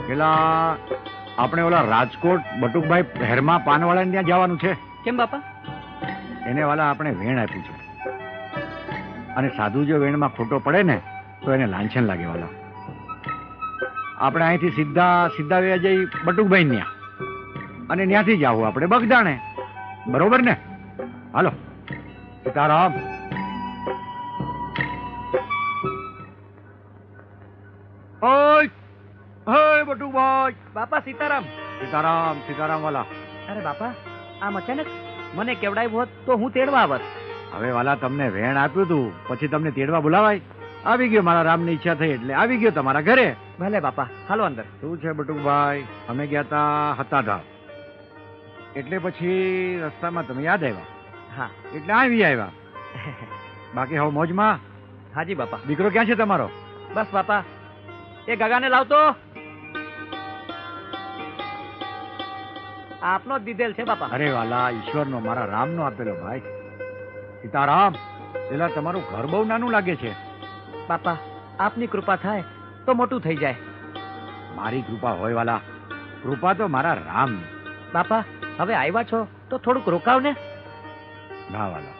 પેલા આપણે ઓલા રાજકોટ બટુકભાઈ હેરમા પાનવાળાને ત્યાં જવાનું છે. કેમ બાપા? એને વાલા આપણે વેણ આપ્યું છે, અને સાધુ જો વેણમાં ખોટો પડે ને તો એને લાંછન લાગે વાલા. આપણે અહીંથી સીધા વ્યા જઈ બટુકભાઈ ત્યાં, અને ત્યાંથી જાવું આપણે બગદાણે. બરોબર ને? હાલો. સીતારામ. ઓય ઓય બટુકભાઈ. બાપા સીતારામ. સીતારામ સીતારામ વાલા. અરે બાપા, આમ અચાનક મને કેવડાવ્યું હોત તો હું તેડવા આવત. હવે વાલા તમને વેણ આપ્યું તું, પછી તમને તેડવા બોલાવાય? આવી ગયો, મારા રામની ઈચ્છા થઈ એટલે આવી ગયો તમારા ઘરે. ભલે બાપા, હાલો અંદર. શું છે બટુકભાઈ? અમે ગયા તા હતાધામ, એટલે પછી રસ્તામાં તમે યાદ આવ્યા. હા એટલે આવી આવ્યા. બાકી હવે મોજમાં? હાજી બાપા. દીકરો ક્યાં છે તમારો? બસ બાપા, એ ગગાને લાવતો. આપનો જ દીધેલ છે બાપા. અરે વાલા, ઈશ્વરનો, મારા રામનો આપેલો ભાઈ. સીતારામ. પેલા તમારું ઘર બહુ નાનું લાગે છે. બાપા, આપની કૃપા થાય તો મોટું થઈ જાય. મારી કૃપા હોય વાલા, કૃપા તો મારા રામની. બાપા, હવે આવ્યા છો તો થોડુંક રોકાવ ને. ના વાલા,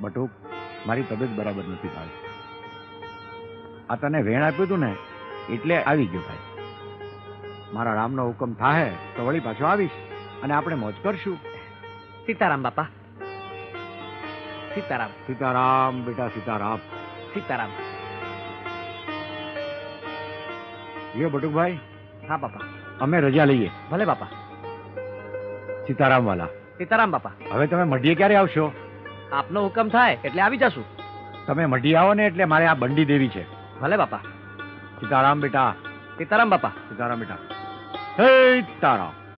બટુક, મારી તબિયત બરાબર નથી ભાઈ. આ તને વેણ આપ્યું હતું ને એટલે આવી ગયો ભાઈ. મારા રામનો હુકમ થાય તો વળી પાછો આવીશ, અને આપણે મોજ કરશું. સીતારામ બાપા. સીતારામ. સીતારામ બેટા, સીતારામ. સીતારામ. લ્યો બટુકભાઈ. હા બાપા. અમે રજા લઈએ. ભલે બાપા. સીતારામ વાલા. સીતારામ બાપા. હવે તમે મઢીએ ક્યારે આવશો? આપનો હુકમ થાય એટલે આવી જશું. તમે મઢી આવો ને એટલે મારે આ બંડી દેવી છે. ભલે બાપા. સીતારામ બેટા. સીતારામ બાપા. સીતારામ બેટા. હે સીતારામ.